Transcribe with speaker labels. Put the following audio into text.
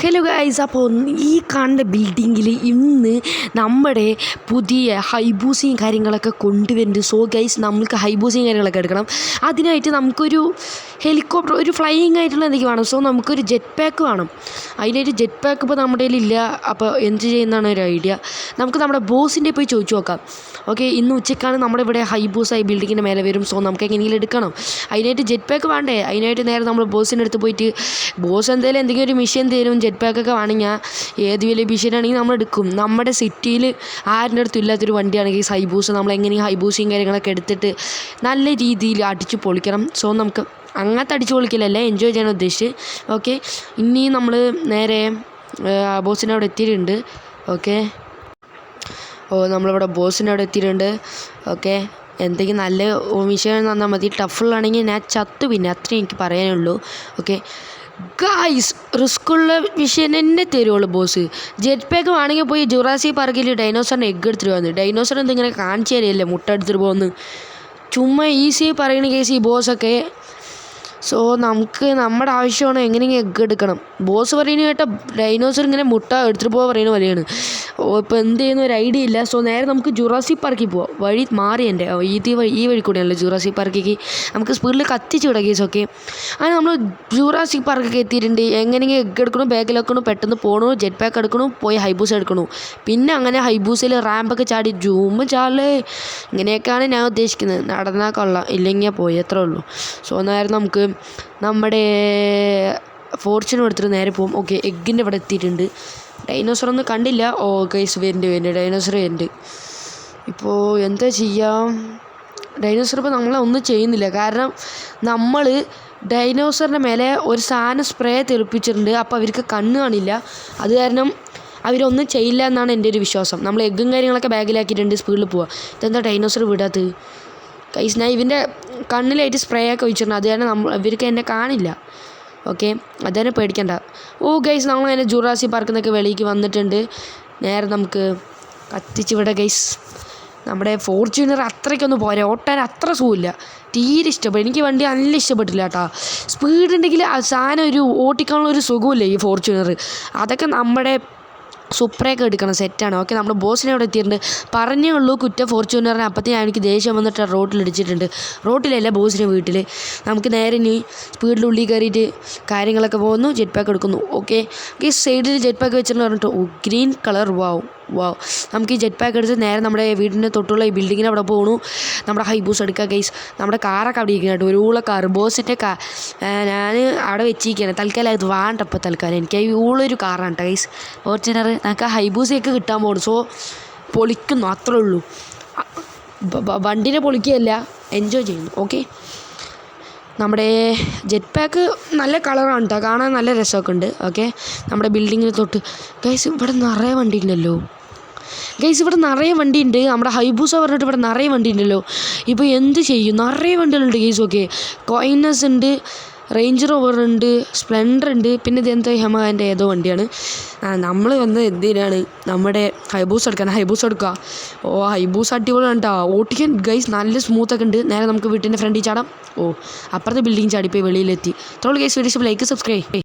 Speaker 1: Hello guys, അപ്പോൾ ഈ കാണുന്ന ബിൽഡിങ്ങിൽ ഇന്ന് നമ്മുടെ പുതിയ ഹൈബൂസിയും കാര്യങ്ങളൊക്കെ കൊണ്ടുവരുന്നുണ്ട്. സോ ഗൈസ്, നമുക്ക് ഹൈബൂസിയും കാര്യങ്ങളൊക്കെ എടുക്കണം. അതിനായിട്ട് നമുക്കൊരു ഹെലികോപ്റ്റർ, ഒരു ഫ്ലൈയിങ് ആയിട്ടുള്ള എന്തെങ്കിലും വേണം. സോ നമുക്കൊരു ജെറ്റ് പാക്ക് വേണം. അതിനായിട്ട് ജെറ്റ് പാക്ക് ഇപ്പോൾ നമ്മുടെ കയ്യിലില്ല. അപ്പോൾ എന്ത് ചെയ്യുന്നതാണ് ഒരു ഐഡിയ. നമുക്ക് നമ്മുടെ ബോസിൻ്റെ പോയി ചോദിച്ചു നോക്കാം. ഓക്കെ, ഇന്ന് ഉച്ചയ്ക്കാണ് നമ്മുടെ ഇവിടെ ഹൈബൂസായി ബിൽഡിങ്ങിൻ്റെ മേലെ വരും. സോ നമുക്ക് എങ്ങനെയെങ്കിലും എടുക്കണം. അതിനായിട്ട് ജെറ്റ് പാക്ക് വേണ്ടേ. അതിനായിട്ട് നേരെ നമ്മൾ ബോസിൻ്റെ അടുത്ത് പോയിട്ട് ബോസ് എന്തെങ്കിലും ഒരു മിഷൻ തരും. ജെറ്റ് പാക്കൊക്കെ വേണമെങ്കിൽ ഏത് വലിയ മിഷനാണെങ്കിൽ നമ്മൾ എടുക്കും. നമ്മുടെ സിറ്റിയിൽ ആരുടെ അടുത്തും ഇല്ലാത്തൊരു വണ്ടിയാണെങ്കിൽ ഹൈബൂസ്. നമ്മൾ എങ്ങനെയും ഹൈബൂസിയും കാര്യങ്ങളൊക്കെ എടുത്തിട്ട് നല്ല രീതിയിൽ അടിച്ച് പൊളിക്കണം. സോ നമുക്ക് അങ്ങനത്തെ അടിച്ച് പൊളിക്കലല്ലേ, എൻജോയ് ചെയ്യാൻ ഉദ്ദേശിച്ച്. ഓക്കെ, ഇനി നമ്മൾ നേരെ ബോസിൻ്റെ അവിടെ എത്തിയിട്ടുണ്ട്. ഓക്കെ, നമ്മളിവിടെ ബോസിൻ്റെ അവിടെ എത്തിയിട്ടുണ്ട്. ഓക്കെ, എന്തെങ്കിലും നല്ല മിഷൻ തന്നാൽ മതി. ടഫുള്ളാണെങ്കിൽ ഞാൻ ചത്തു, പിന്നെ അത്രയും എനിക്ക് പറയാനുള്ളൂ. ഓക്കെ ഗായ്സ്, റിസ്ക്കുള്ള വിഷയം തന്നെ തരുള്ളൂ ബോസ്. ജെറ്റ് പാക്ക് വേണമെങ്കിൽ പോയി ജുറാസിക് പാർക്കിൽ ഡൈനോസറിൻ്റെ എഗ്ഗ് എടുത്തിട്ട് വന്നു. ഡൈനോസർ എന്തിങ്ങനെ കാണിച്ചു തരികയല്ലേ മുട്ട എടുത്തിട്ട് പോകുന്നു. ചുമ്മാ ഈസി പറയുന്ന കേസ് ഈ ബോസൊക്കെ. സോ നമുക്ക് നമ്മുടെ ആവശ്യമാണ് എങ്ങനെയെങ്കിലും എഗ്ഗ് എടുക്കണം. ബോസ് പറയുന്നത് കേട്ട ഡൈനോസർ ഇങ്ങനെ മുട്ട എടുത്തിട്ട് പോകാൻ പറയുന്ന പോലെയാണ്. ഇപ്പോൾ എന്ത് ചെയ്യുന്ന ഒരു ഐഡിയ ഇല്ല. സോ നേരെ നമുക്ക് ജുറാസിക് പാർക്കിൽ പോവാം. വഴി മാറി എൻ്റെ ഈ വഴി കൂടെയാണല്ലോ ജുറാസിക് പാർക്കിലേക്ക്. നമുക്ക് സ്പീഡിൽ കത്തിച്ച് വിടാം കേസ്. ഓക്കെ, അങ്ങനെ നമ്മൾ ജുറാസിക് പാർക്കൊക്കെ എത്തിയിട്ടുണ്ട്. എങ്ങനെയെങ്കിലും എഗ്ഗ് എടുക്കണം, ബാഗിൽ വെക്കണം, പെട്ടെന്ന് പോകണു, ജെറ്റ് പാക്ക് എടുക്കണം, പോയി ഹൈബൂസ് എടുക്കണം. പിന്നെ അങ്ങനെ ഹൈബൂസിൽ റാമ്പൊക്കെ ചാടി ജൂമ്പ് ചാളേ. ഇങ്ങനെയൊക്കെയാണ് ഞാൻ ഉദ്ദേശിക്കുന്നത്. നടന്നാൽ കൊള്ളാം, ഇല്ലെങ്കിൽ പോയി അത്രേ ഉള്ളൂ. സോ നേരെ നമുക്ക് നമ്മുടെ ഫോർച്യൂൺ എടുത്തിട്ട് നേരെ പോകും. ഓക്കെ, എഗ്ഗിൻ്റെ ഇവിടെ എത്തിയിട്ടുണ്ട്. ഡൈനോസറൊന്നും കണ്ടില്ല. ഓ ഗൈസ്, വരുന്നുണ്ട് ഡൈനോസർ വരുന്നുണ്ട്. ഇപ്പോൾ എന്താ ചെയ്യാം. ഡൈനോസർ ഇപ്പോൾ നമ്മളെ ഒന്നും ചെയ്യുന്നില്ല. കാരണം നമ്മൾ ഡൈനോസറിൻ്റെ മേലെ ഒരു സാധനം സ്പ്രേ തെറിപ്പിച്ചിട്ടുണ്ട്. അപ്പോൾ അവർക്ക് കണ്ണ് കാണില്ല. അത് കാരണം അവരൊന്നും ചെയ്യില്ല എന്നാണ് എൻ്റെ ഒരു വിശ്വാസം. നമ്മൾ എഗ്ഗും കാര്യങ്ങളൊക്കെ ബാഗിലാക്കിയിട്ടുണ്ട്. സ്പീഡിൽ പോവുക. ഇതെന്താ ഡൈനോസർ വിടാത്തത് ഗൈസ്. ഞാൻ ഇവൻ്റെ കണ്ണിലായിട്ട് സ്പ്രേ ഒക്കെ ഒഴിച്ചിട്ടുണ്ട്. അത് കാരണം ഇവർക്ക് എന്നെ കാണില്ല. ഓക്കെ, അതുതന്നെ പേടിക്കണ്ട. ഓ ഗൈസ്, നമ്മളങ്ങനെ ജുറാസിക് പാർക്കിൽ നിന്നൊക്കെ വെളിയിലേക്ക് വന്നിട്ടുണ്ട്. നേരെ നമുക്ക് കത്തിച്ച് വിടാം ഗൈസ്. നമ്മുടെ ഫോർച്യൂണർ അത്രയ്ക്കൊന്നും പോരാ, ഓട്ടാൻ അത്ര സുഖമില്ല. തീരെ ഇഷ്ടപ്പെട്ടു എനിക്ക്. വണ്ടി നല്ല ഇഷ്ടപ്പെട്ടില്ല കേട്ടോ. സ്പീഡുണ്ടെങ്കിൽ ആ സാധനം ഒരു ഓട്ടിക്കാനുള്ള ഒരു സുഖമില്ല ഈ ഫോർച്യൂണർ. അതൊക്കെ നമ്മുടെ സുപ്രയൊക്കെ എടുക്കണം, സെറ്റാണ്. ഓക്കെ, നമ്മുടെ ബോസിനെ അവിടെ എത്തിയിട്ടുണ്ട്. പറഞ്ഞേ ഉള്ളൂ കുറ്റം ഫോർച്യൂണറിനെ. അപ്പത്തേക്കും എനിക്ക് ദേഷ്യം വന്നിട്ട് റോട്ടിലിടിച്ചിട്ടുണ്ട്. റോട്ടിലല്ല, ബോസിൻ്റെ വീട്ടിൽ. നമുക്ക് നേരെ ഇനി സ്പീഡിലുള്ളിൽ കയറിയിട്ട് കാര്യങ്ങളൊക്കെ പോകുന്നു. ജെറ്റ് പാക്ക് എടുക്കുന്നു. ഓക്കെ, ഈ സൈഡിൽ ജെറ്റ് പാക്ക് വെച്ചിട്ട് പറഞ്ഞിട്ട് ഗ്രീൻ കളർ വാവ്. നമുക്ക് ഈ ജെറ്റ് പാക്ക് എടുത്ത് നേരെ നമ്മുടെ വീടിൻ്റെ തൊട്ടുള്ള ഈ ബിൽഡിങ്ങിന് അവിടെ പോകണു. നമ്മുടെ ഹൈബൂസ് എടുക്കുക ഗൈസ്. നമ്മുടെ കാറൊക്കെ അവിടെ ഇരിക്കണം കേട്ടോ, ഒരു ഊള കാർ. ബോസിൻ്റെ ഞാൻ അവിടെ വെച്ചിരിക്കുകയാണ് തൽക്കാലം. അത് വേണ്ടപ്പോൾ തൽക്കാലം എനിക്ക് ഊളൊരു കാറാണ് കേട്ടോ ഗൈസ്, ഫോർച്യൂണർ. നമുക്ക് ഹൈബൂസൊക്കെ കിട്ടാൻ പോകുന്നു. സോ പൊളിക്കുന്നു, അത്രേ ഉള്ളൂ. വണ്ടീനെ പൊളിക്കുകയല്ല, എൻജോയ് ചെയ്യുന്നു. ഓക്കെ, നമ്മുടെ ജെറ്റ് പാക്ക് നല്ല കളറാണ് കേട്ടോ, കാണാൻ നല്ല രസമൊക്കെ ഉണ്ട്. ഓക്കെ, നമ്മുടെ ബിൽഡിങ്ങിന് തൊട്ട് ഗൈസ് ഇവിടെ നിറയെ വണ്ടി ഉണ്ടല്ലോ. ഗൈസ് ഇവിടെ നിറയെ വണ്ടി ഉണ്ട്. നമ്മുടെ ഹൈബൂസ പറഞ്ഞിട്ട് ഇവിടെ നിറയെ വണ്ടി ഉണ്ടല്ലോ. ഇപ്പോൾ എന്ത് ചെയ്യും, നിറയെ വണ്ടികളുണ്ട് ഗൈസ്. ഓക്കെ, കോയിനസ് ഉണ്ട്, റേഞ്ച് റോവർ ഉണ്ട്, സ്പ്ലെൻഡർ ഉണ്ട്, പിന്നെ ഇതെന്താ യമഹൻ്റെ ഏതോ വണ്ടിയാണ്. നമ്മൾ വന്ന് എന്തിനാണ് നമ്മുടെ ഹൈബൂസ് എടുക്കാൻ. ഹൈബൂസ് എടുക്കുക. ഓ ഹൈബൂസ് അടിപൊളിയാണ് കേട്ടോ ഓട്ടിക്കാൻ ഗൈസ്, നല്ല സ്മൂത്തൊക്കെ ഉണ്ട്. നേരെ നമുക്ക് വീട്ടിൻ്റെ ഫ്രണ്ടിൽ ചാടാം. ഓ അപ്പുറത്തെ ബിൽഡിങ് ചാടിപ്പോയി വെളിയിലെത്തി. ഇത്രയുള്ള ഗൈസ്, വീഡിയോ ലൈക്ക് സബ്സ്ക്രൈബ്.